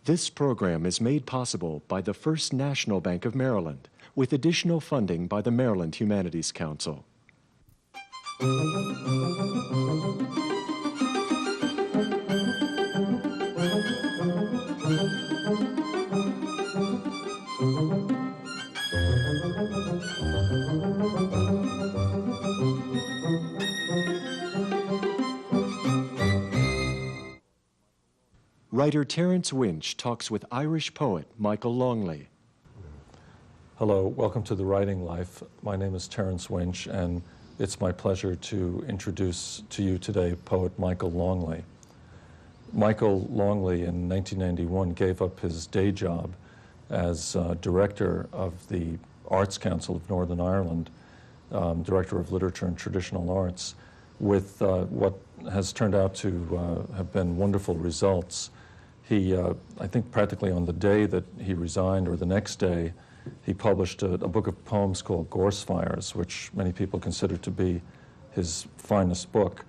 This program is made possible by the First National Bank of Maryland, with additional funding by the Maryland Humanities Council. Writer Terence Winch talks with Irish poet Michael Longley. Hello, welcome to The Writing Life. My name is Terence Winch, and it's my pleasure to introduce to you today poet Michael Longley. Michael Longley in 1991 gave up his day job as director of the Arts Council of Northern Ireland, director of literature and traditional arts, with what has turned out to have been wonderful results. He, I think practically on the day that he resigned or the next day, he published a book of poems called Ceasefire, which many people consider to be his finest book.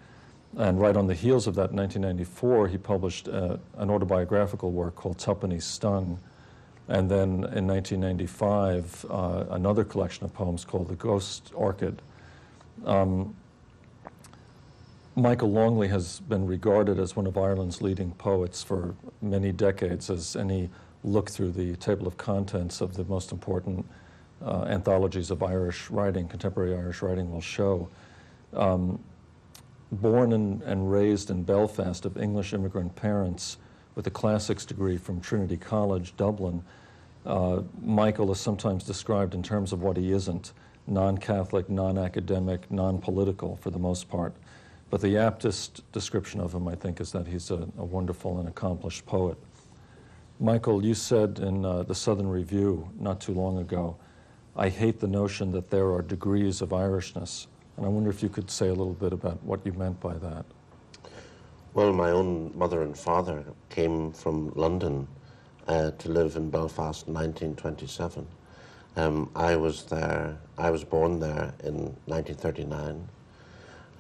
And right on the heels of that, in 1994, he published an autobiographical work called Tapani Stung. And then in 1995, another collection of poems called The Ghost Orchid. Michael Longley has been regarded as one of Ireland's leading poets for many decades, as any look through the table of contents of the most important anthologies of Irish writing, contemporary Irish writing, will show. Born and raised in Belfast of English immigrant parents with a classics degree from Trinity College, Dublin, Michael is sometimes described in terms of what he isn't: non-Catholic, non-academic, non-political for the most part. But the aptest description of him, I think, is that he's a wonderful and accomplished poet. Michael, you said in the Southern Review not too long ago, "I hate the notion that there are degrees of Irishness." And I wonder if you could say a little bit about what you meant by that. Well, my own mother and father came from London to live in Belfast in 1927. I was born there in 1939.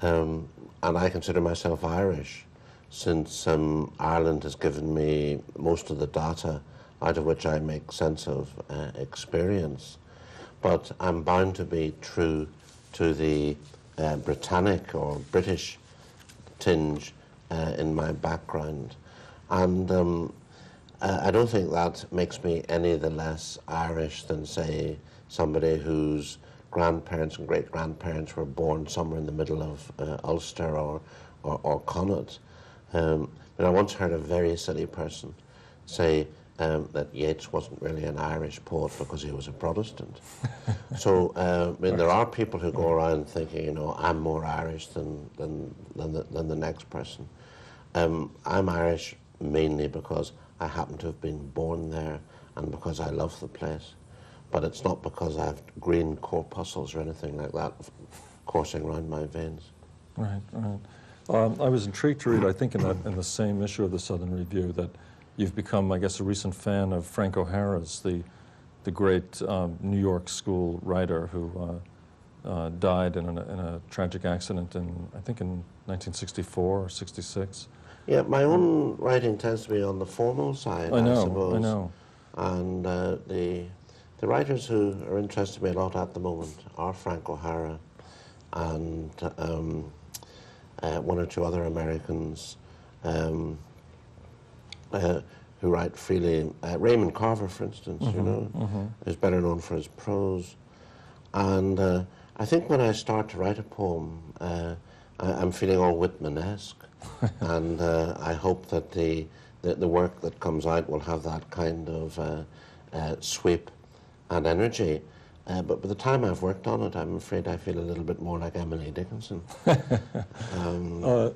And I consider myself Irish, since Ireland has given me most of the data out of which I make sense of experience. But I'm bound to be true to the Britannic or British tinge in my background. And I don't think that makes me any the less Irish than, say, somebody whose grandparents and great-grandparents were born somewhere in the middle of Ulster or Connaught. But I once heard a very silly person say that Yeats wasn't really an Irish poet because he was a Protestant. So, I mean, there are people who go around thinking, you know, I'm more Irish than the next person. I'm Irish mainly because I happen to have been born there and because I love the place. But it's not because I have green corpuscles or anything like that coursing around my veins. Right, right. I was intrigued to read, I think, in the same issue of the Southern Review, that you've become, I guess, a recent fan of Franco Harris, the great New York school writer who died in a tragic accident I think in 1964 or 66. Yeah, my own writing tends to be on the formal side, I suppose. I know. And the writers who are interested me a lot at the moment are Franco Harris and one or two other Americans who write freely. Raymond Carver, for instance, is better known for his prose. And I think when I start to write a poem, I'm feeling all Whitman-esque. And I hope that the work that comes out will have that kind of sweep and energy, but by the time I've worked on it, I'm afraid I feel a little bit more like Emily Dickinson.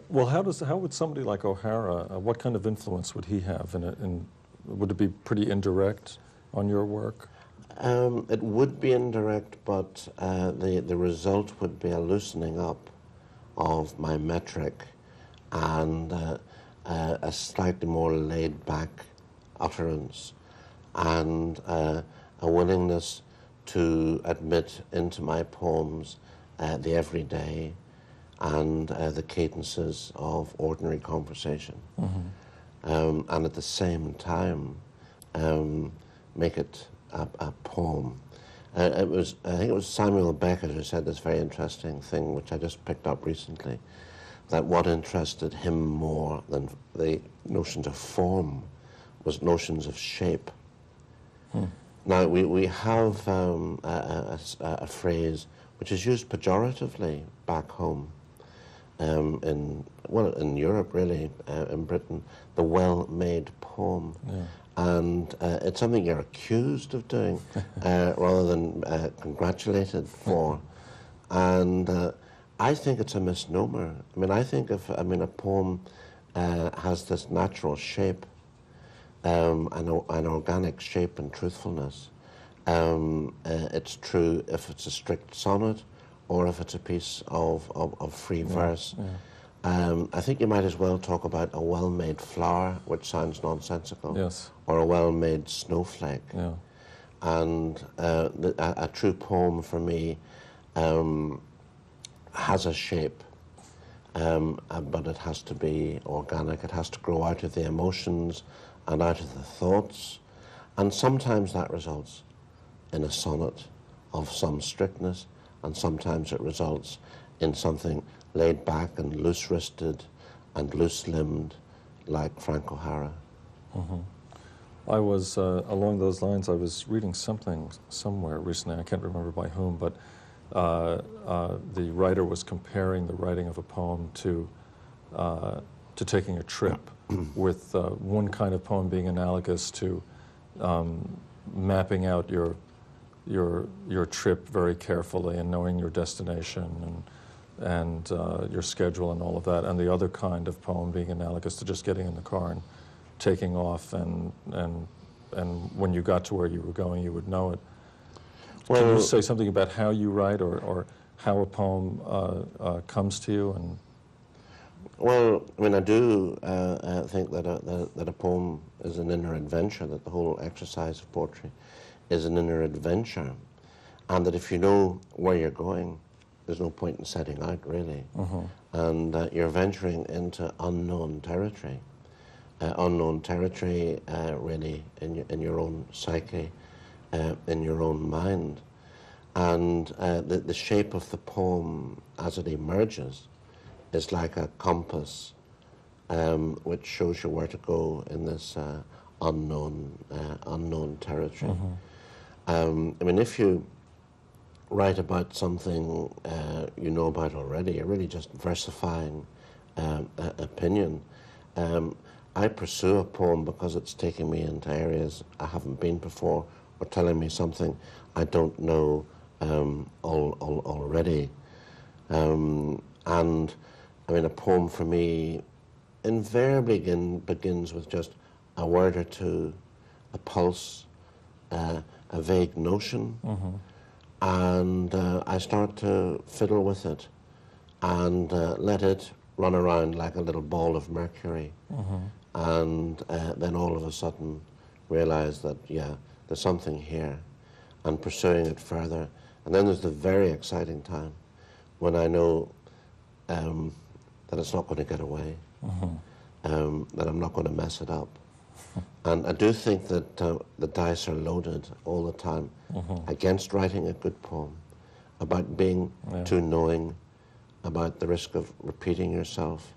Well, how would somebody like O'Hara, what kind of influence would he have in it? Would it be pretty indirect on your work? It would be indirect, but the result would be a loosening up of my metric and a slightly more laid-back utterance, and a willingness to admit into my poems the everyday and the cadences of ordinary conversation. And at the same time, make it a poem. I think it was Samuel Beckett who said this very interesting thing, which I just picked up recently, that what interested him more than the notions of form was notions of shape. Now, we have a phrase which is used pejoratively back home, in Europe, really, in Britain, the well-made poem. Yeah. And it's something you're accused of doing rather than congratulated for. And I think it's a misnomer. I mean, I think a poem has this natural shape, an organic shape and truthfulness. It's true if it's a strict sonnet or if it's a piece of free verse. Yeah. I think you might as well talk about a well-made flower, which sounds nonsensical, yes, or a well-made snowflake. Yeah. And a true poem for me has a shape, but it has to be organic. It has to grow out of the emotions and out of the thoughts. And sometimes that results in a sonnet of some strictness, and sometimes it results in something laid back and loose-wristed and loose-limbed, like Franco Harris. I was, along those lines, I was reading something somewhere recently, I can't remember by whom, but the writer was comparing the writing of a poem to taking a trip, with one kind of poem being analogous to mapping out your trip very carefully and knowing your destination and your schedule and all of that, and the other kind of poem being analogous to just getting in the car and taking off, and when you got to where you were going, you would know it. Well, can you say something about how you write, or how a poem comes to you? And well, I mean, I do think that a poem is an inner adventure, that the whole exercise of poetry is an inner adventure, and that if you know where you're going, there's no point in setting out, really. And you're venturing into unknown territory. Really, in your own psyche, in your own mind. And the shape of the poem as it emerges is like a compass which shows you where to go in this unknown territory. I mean, if you write about something you know about already, you're really just versifying opinion. I pursue a poem because it's taking me into areas I haven't been before, or telling me something I don't know already. And I mean, a poem for me invariably begins with just a word or two, a pulse, a vague notion, and I start to fiddle with it and let it run around like a little ball of mercury. And then all of a sudden realize that, yeah, there's something here, and pursuing it further. And then there's the very exciting time when I know that it's not going to get away, that I'm not going to mess it up. And I do think that the dice are loaded all the time against writing a good poem, about being too knowing, about the risk of repeating yourself,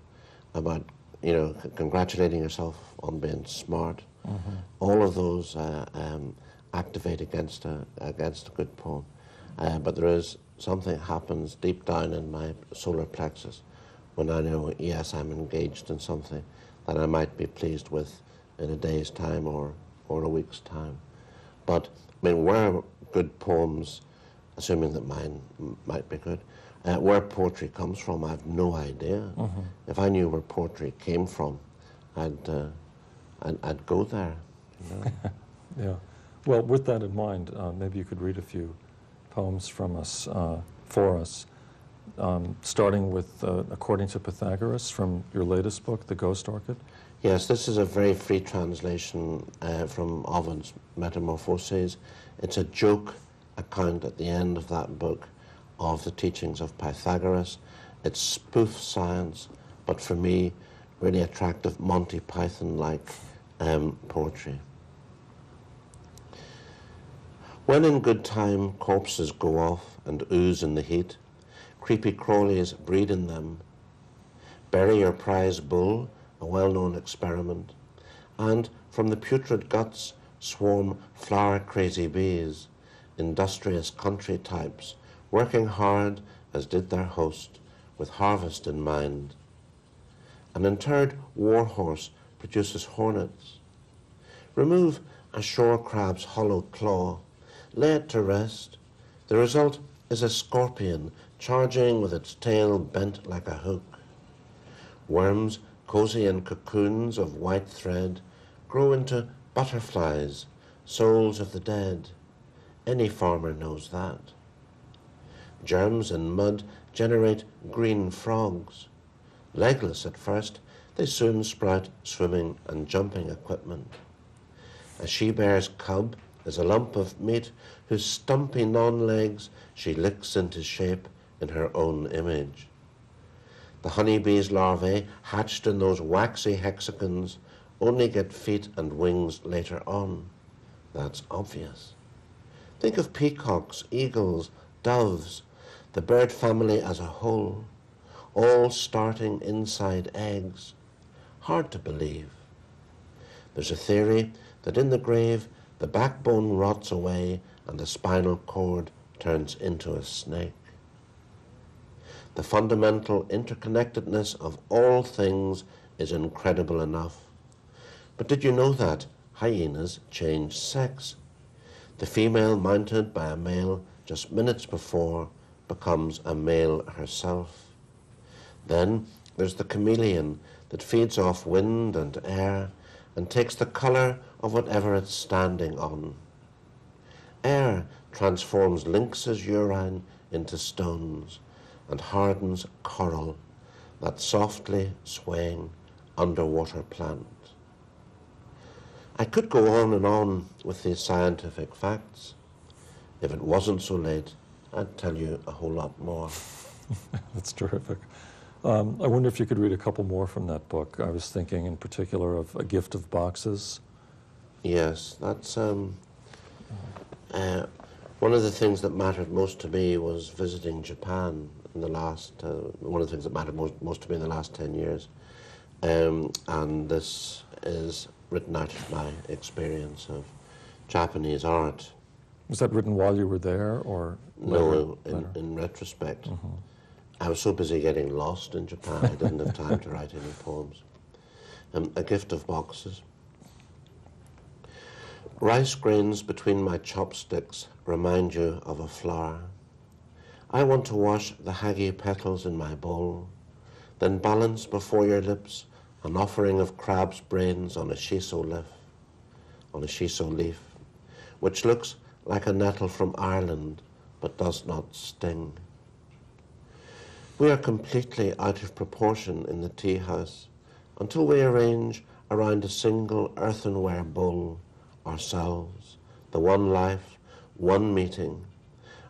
about congratulating yourself on being smart. All of those activate against a good poem. But there is something happens deep down in my solar plexus when I know, yes, I'm engaged in something that I might be pleased with in a day's time or a week's time. But I mean, where good poems, assuming that mine might be good, where poetry comes from, I have no idea. If I knew where poetry came from, I'd go there. Yeah. Well, with that in mind, maybe you could read a few poems from us, for us, starting with According to Pythagoras, from your latest book, The Ghost Orchid. Yes, this is a very free translation from Ovid's Metamorphoses. It's a joke account at the end of that book of the teachings of Pythagoras. It's spoof science, but for me, really attractive Monty Python-like poetry. When in good time corpses go off and ooze in the heat, creepy crawlies breed in them. Bury your prize bull, a well-known experiment, and from the putrid guts swarm flower-crazy bees, industrious country types, working hard as did their host, with harvest in mind. An interred warhorse produces hornets. Remove a shore crab's hollow claw, lay it to rest. The result is a scorpion charging with its tail bent like a hook. Worms, cozy in cocoons of white thread, grow into butterflies, souls of the dead. Any farmer knows that. Germs in mud generate green frogs. Legless at first, they soon sprout swimming and jumping equipment. A she-bear's cub is a lump of meat whose stumpy non-legs she licks into shape in her own image. The honeybee's larvae, hatched in those waxy hexagons, only get feet and wings later on. That's obvious. Think of peacocks, eagles, doves, the bird family as a whole, all starting inside eggs. Hard to believe. There's a theory that in the grave the backbone rots away and the spinal cord turns into a snake. The fundamental interconnectedness of all things is incredible enough. But did you know that hyenas change sex? The female mounted by a male just minutes before becomes a male herself. Then there's the chameleon that feeds off wind and air and takes the colour of whatever it's standing on. Air transforms lynx's urine into stones and hardens coral, that softly swaying underwater plant. I could go on and on with these scientific facts. If it wasn't so late, I'd tell you a whole lot more. That's terrific. I wonder if you could read a couple more from that book. I was thinking in particular of A Gift of Boxes. Yes, that's one of the things that mattered most to me was visiting Japan in the last, one of the things that mattered most to me in the last 10 years. And this is written out of my experience of Japanese art. Was that written while you were there, or later? No, in retrospect. Mm-hmm. I was so busy getting lost in Japan, I didn't have time to write any poems. A Gift of Boxes. Rice grains between my chopsticks remind you of a flower. I want to wash the haggy petals in my bowl, then balance before your lips an offering of crab's brains on a shiso leaf, which looks like a nettle from Ireland, but does not sting. We are completely out of proportion in the tea house until we arrange around a single earthenware bowl ourselves, the one life, one meeting,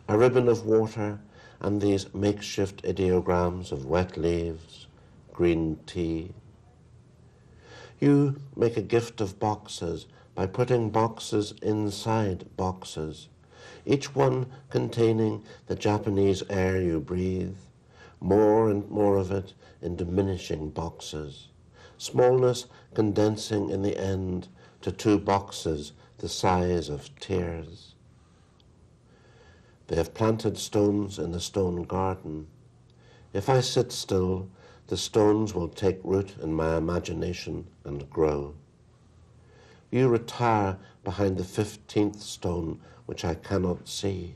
a ribbon of water and these makeshift ideograms of wet leaves, green tea. You make a gift of boxes by putting boxes inside boxes, each one containing the Japanese air you breathe, more and more of it in diminishing boxes, smallness condensing in the end to 2 boxes the size of tears. They have planted stones in the stone garden. If I sit still, the stones will take root in my imagination and grow. You retire behind the 15th stone, which I cannot see.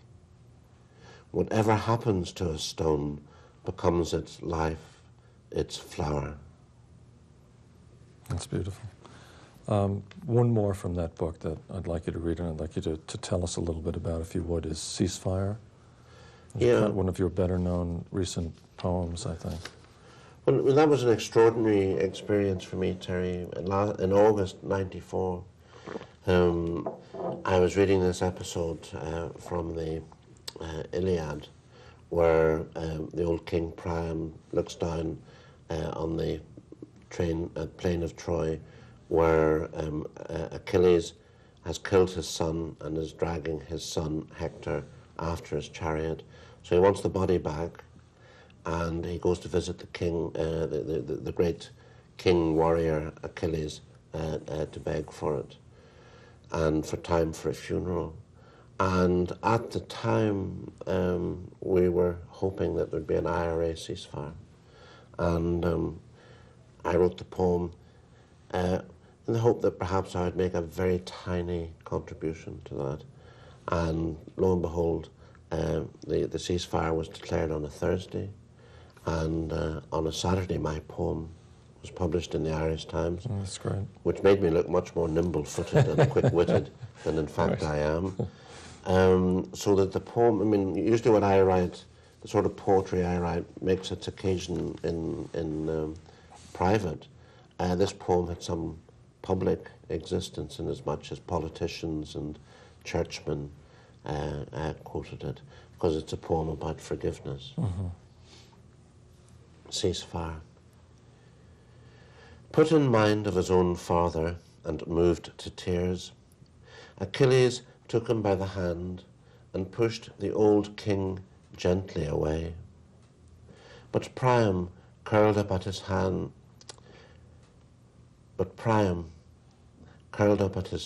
Whatever happens to a stone becomes its life, its flower. That's beautiful. One more from that book that I'd like you to read, and I'd like you to tell us a little bit about, if you would, is Ceasefire. Yeah. One of your better-known recent poems, I think. Well, that was an extraordinary experience for me, Terry. In August '94, I was reading this episode from the Iliad, where the old King Priam looks down on the plain of Troy, where Achilles has killed his son and is dragging his son Hector after his chariot. So he wants the body back, and he goes to visit the king, the great king warrior Achilles, to beg for it and for time for a funeral. And at the time, we were hoping that there'd be an IRA ceasefire. And I wrote the poem in the hope that perhaps I would make a very tiny contribution to that. And lo and behold, the ceasefire was declared on a Thursday, and on a Saturday my poem was published in the Irish Times. Oh, that's great. Which made me look much more nimble-footed and quick-witted than in fact I am. So that the poem, I mean, usually what I write, the sort of poetry I write, makes its occasion in private. This poem had some public existence in as much as politicians and churchmen quoted it, because it's a poem about forgiveness. Mm-hmm. Ceasefire. Put in mind of his own father and moved to tears, Achilles took him by the hand and pushed the old king gently away. But Priam curled up at his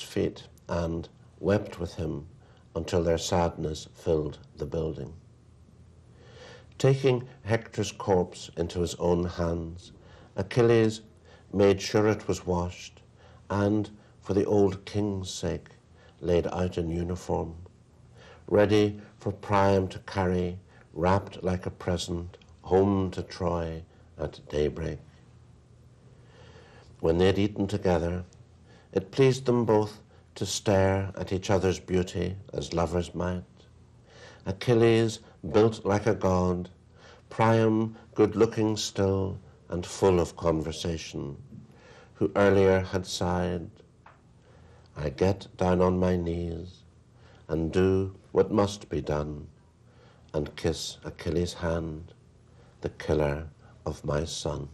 feet and wept with him until their sadness filled the building. Taking Hector's corpse into his own hands, Achilles made sure it was washed, and, for the old king's sake, laid out in uniform, ready for Priam to carry, wrapped like a present, home to Troy at daybreak. When they had eaten together, it pleased them both to stare at each other's beauty as lovers might. Achilles built like a god, Priam good-looking still and full of conversation, who earlier had sighed, I get down on my knees and do what must be done and kiss Achilles' hand, the killer of my son.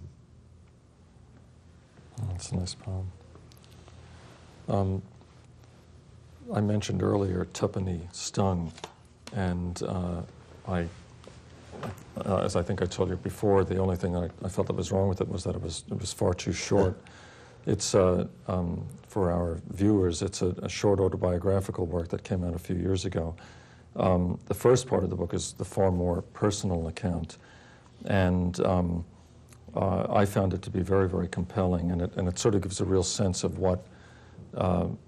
That's a nice poem. I mentioned earlier Tapani stung, and as I think I told you before, the only thing I felt that was wrong with it was that it was far too short. It's for our viewers, it's a short autobiographical work that came out a few years ago. The first part of the book is the far more personal account, and I found it to be very, very compelling, and it sort of gives a real sense of what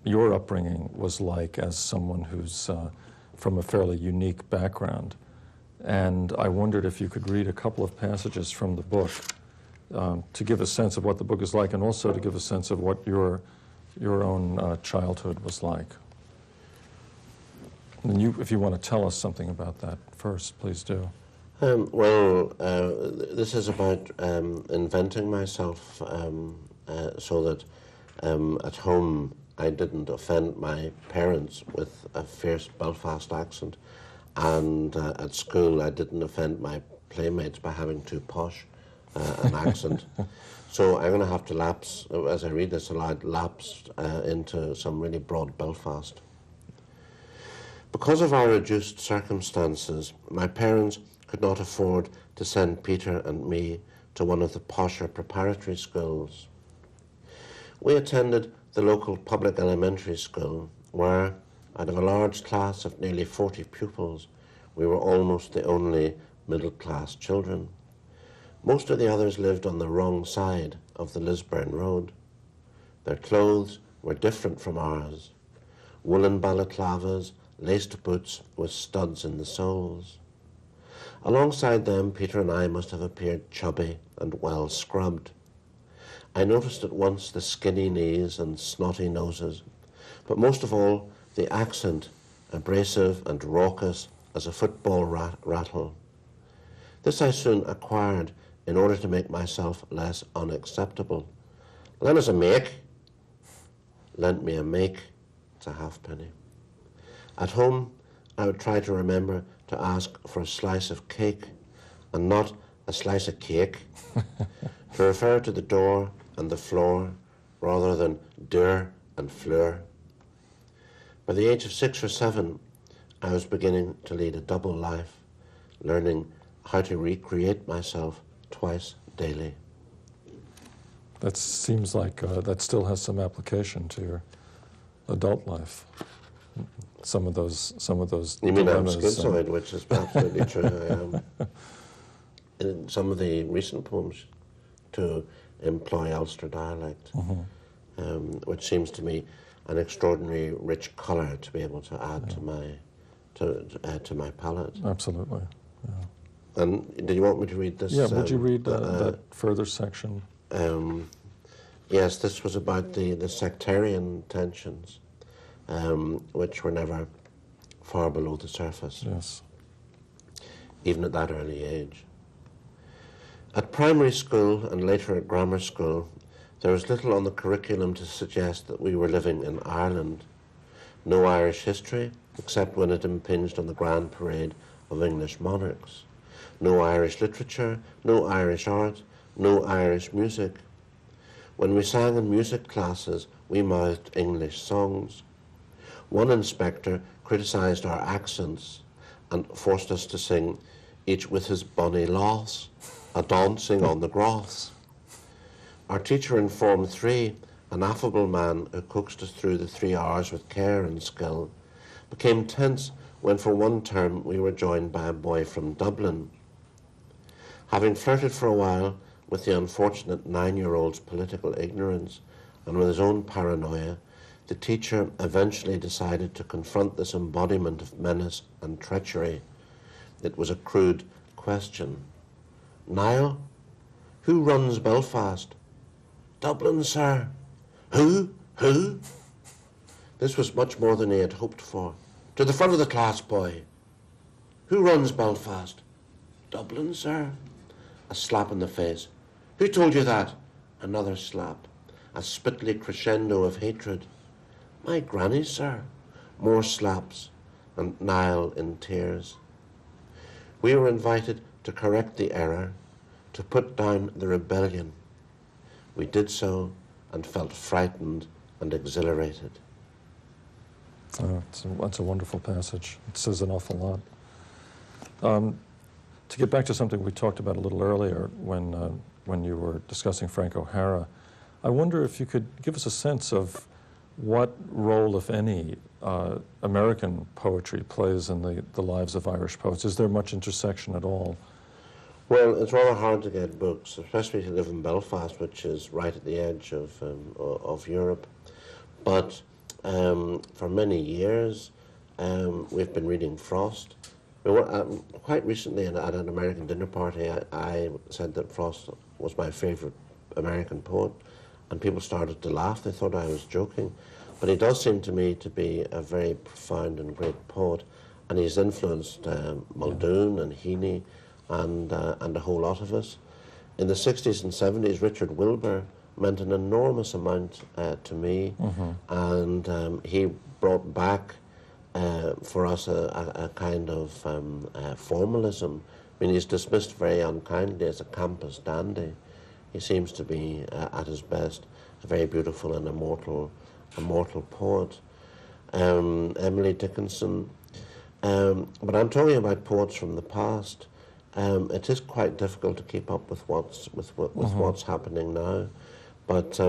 your upbringing was like as someone who's from a fairly unique background. And I wondered if you could read a couple of passages from the book to give a sense of what the book is like, and also to give a sense of what your own childhood was like. And if you want to tell us something about that first, please do. This is about inventing myself so that at home I didn't offend my parents with a fierce Belfast accent, and at school I didn't offend my playmates by having too posh an accent. So I'm going to have to lapse, as I read this aloud, into some really broad Belfast. Because of our reduced circumstances, my parents could not afford to send Peter and me to one of the posher preparatory schools. We attended the local public elementary school where, out of a large class of nearly 40 pupils, we were almost the only middle-class children. Most of the others lived on the wrong side of the Lisburn Road. Their clothes were different from ours, woolen balaclavas, laced boots with studs in the soles. Alongside them, Peter and I must have appeared chubby and well scrubbed. I noticed at once the skinny knees and snotty noses, but most of all the accent, abrasive and raucous as a football rattle. This I soon acquired in order to make myself less unacceptable. Lend us a make. Lent me a make. It's a halfpenny. At home, I would try to remember to ask for a slice of cake and not a slice of cake, to refer to the door and the floor rather than deur and fleur. By the age of 6 or 7, I was beginning to lead a double life, learning how to recreate myself twice daily. That seems like that still has some application to your adult life. Some of those You mean I'm dilemmas, schizoid, which is absolutely true. I am. In some of the recent poems, to employ Ulster dialect, which seems to me an extraordinary rich colour to be able to add to my palette. Absolutely. Yeah. And do you want me to read this? Yeah. Would you read that further section? Yes, this was about the sectarian tensions, which were never far below the surface, Yes. even at that early age. At primary school and later at grammar school, there was little on the curriculum to suggest that we were living in Ireland. No Irish history, except when it impinged on the grand parade of English monarchs. No Irish literature, no Irish art, no Irish music. When we sang in music classes, we mouthed English songs. One inspector criticised our accents and forced us to sing each with his bonny loss, a dancing on the grass. Our teacher in Form 3, an affable man who coaxed us through the 3 hours with care and skill, became tense when for one term we were joined by a boy from Dublin. Having flirted for a while with the unfortunate 9-year-old's political ignorance and with his own paranoia, the teacher eventually decided to confront this embodiment of menace and treachery. It was a crude question. Niall, who runs Belfast? Dublin, sir. Who? This was much more than he had hoped for. To the front of the class, boy. Who runs Belfast? Dublin, sir. A slap in the face. Who told you that? Another slap. A spitly crescendo of hatred. My granny, sir. More slaps. And Niall in tears. We were invited to correct the error, to put down the rebellion. We did so and felt frightened and exhilarated. That's a wonderful passage. It says an awful lot. To get back to something we talked about a little earlier when you were discussing Franco Harris, I wonder if you could give us a sense of what role, if any, American poetry plays in the lives of Irish poets. Is there much intersection at all? Well, it's rather hard to get books, especially if you live in Belfast, which is right at the edge of Europe. But for many years, we've been reading Frost. Quite recently at an American dinner party, I said that Frost was my favourite American poet, and people started to laugh. They thought I was joking. But he does seem to me to be a very profound and great poet, and he's influenced Muldoon and Heaney and a whole lot of us. In the 60s and 70s, Richard Wilbur meant an enormous amount to me, and he brought back for us a kind of formalism. I mean, he's dismissed very unkindly as a campus dandy. He seems to be, at his best, a very beautiful and immortal poet. Emily Dickinson. But I'm talking about poets from the past. It is quite difficult to keep up with what's happening now. But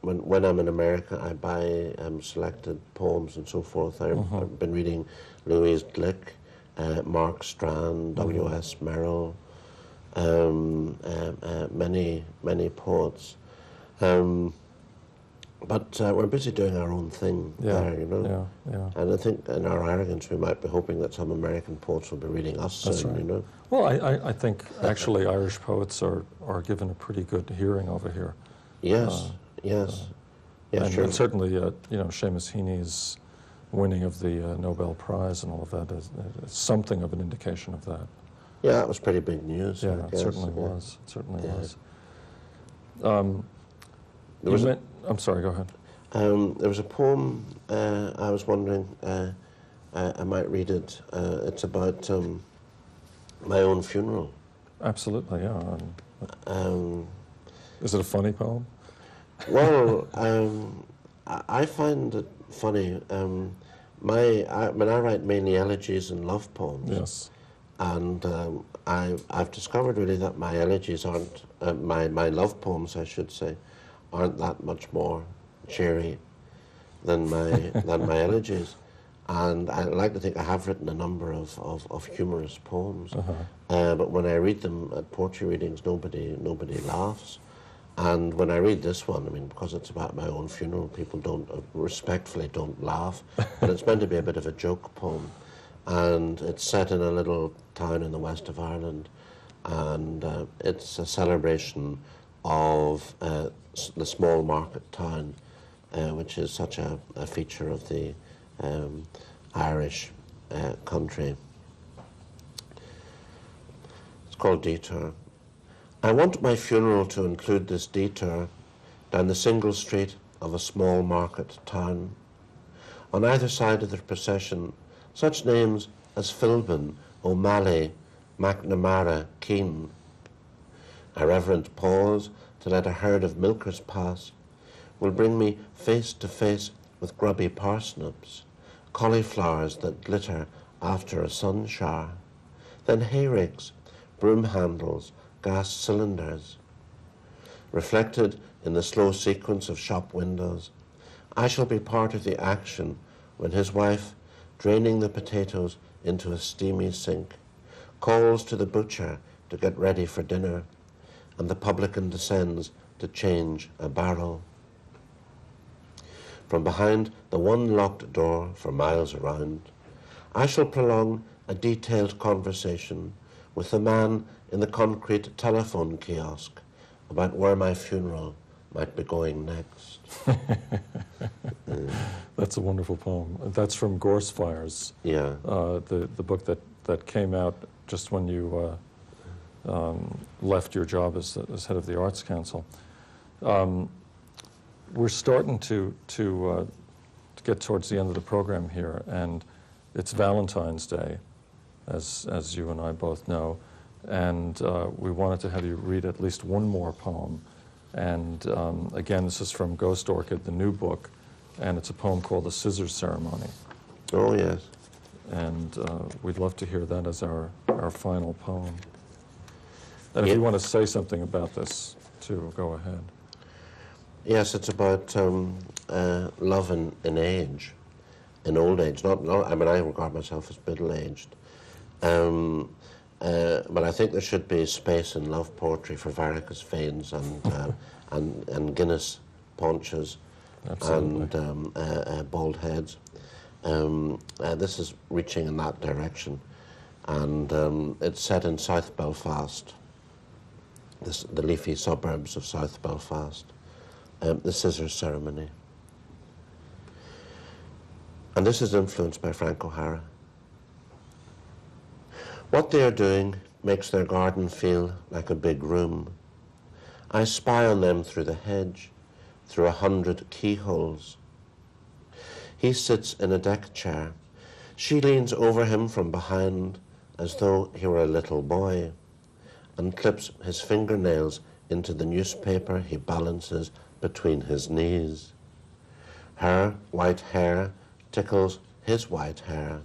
when I'm in America, I buy selected poems and so forth. I've been reading Louise Glick, Mark Strand, W.S. Merrill, many poets. But we're busy doing our own thing there, you know. Yeah. And I think in our arrogance, we might be hoping that some American poets will be reading us soon, right. You know. Well, I think actually Irish poets are given a pretty good hearing over here. Yes. And Sure. And certainly, Seamus Heaney's winning of the Nobel Prize and all of that is something of an indication of that. Yeah, it was pretty big news. Yeah, I guess. it certainly was. It certainly was. I'm sorry, go ahead. There was a poem, I was wondering, I might read it. It's about my own funeral. Absolutely, yeah. Is it a funny poem? Well, I find it funny. When I write mainly elegies and love poems. Yes. And I've discovered really that my elegies aren't, my love poems, I should say, aren't that much more cheery than my elegies. And I like to think I have written a number of humorous poems. But when I read them at poetry readings, nobody laughs. And when I read this one, I mean, because it's about my own funeral, people respectfully don't laugh. But it's meant to be a bit of a joke poem. And it's set in a little town in the west of Ireland. And it's a celebration of the small market town, which is such a feature of the Irish country. It's called Detour. I want my funeral to include this detour down the single street of a small market town. On either side of the procession, such names as Philbin, O'Malley, McNamara, Keane. A reverent pause to let a herd of milkers pass will bring me face to face with grubby parsnips, cauliflowers that glitter after a sun shower, then hayrakes, broom handles, gas cylinders. Reflected in the slow sequence of shop windows, I shall be part of the action when his wife, draining the potatoes into a steamy sink, calls to the butcher to get ready for dinner, and the publican descends to change a barrel. From behind the one locked door for miles around, I shall prolong a detailed conversation with the man in the concrete telephone kiosk about where my funeral might be going next. That's a wonderful poem. That's from Ceasefire, Yeah. the book that came out just when you left your job as head of the Arts Council. We're starting to get towards the end of the program here, and it's Valentine's Day, as you and I both know, and we wanted to have you read at least one more poem. And again, this is from Ghost Orchid, the new book, and it's a poem called The Scissors Ceremony. Oh, yes. And we'd love to hear that as our final poem. And if Yeah. you want to say something about this, too, go ahead. Yes, it's about love in age, in old age. I mean, I regard myself as middle-aged. But I think there should be space in love poetry for varicose veins and Guinness paunches. Absolutely. And bald heads. This is reaching in that direction. And it's set in South Belfast, the leafy suburbs of South Belfast. The Scissors Ceremony. And this is influenced by Franco Harris. What they are doing makes their garden feel like a big room. I spy on them through the hedge, through 100 keyholes. He sits in a deck chair. She leans over him from behind as though he were a little boy and clips his fingernails into the newspaper he balances between his knees. Her white hair tickles his white hair.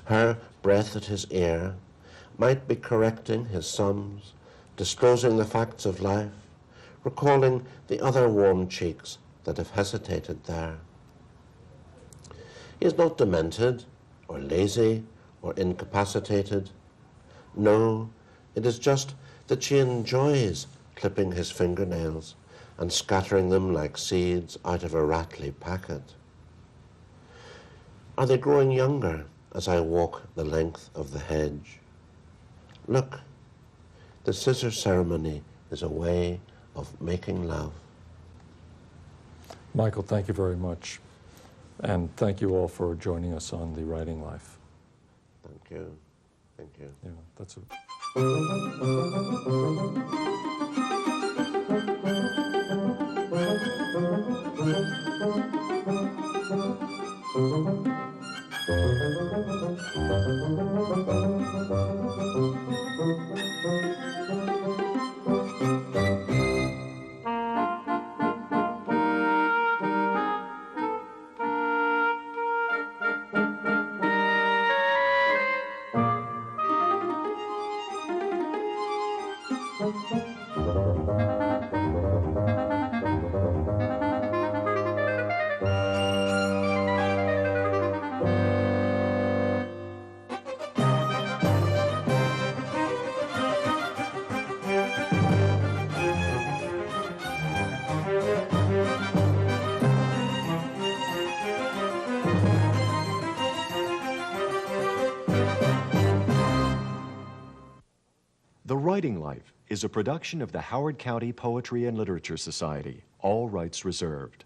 Her breath at his ear might be correcting his sums, disclosing the facts of life, recalling the other warm cheeks that have hesitated there. He is not demented, or lazy, or incapacitated. No, it is just that she enjoys clipping his fingernails and scattering them like seeds out of a rattly packet. Are they growing younger as I walk the length of the hedge? Look, the scissor ceremony is a way of making love. Michael, thank you very much. And thank you all for joining us on The Writing Life. Thank you. Thank you. Yeah, that's The Writing Life is a production of the Howard County Poetry and Literature Society, all rights reserved.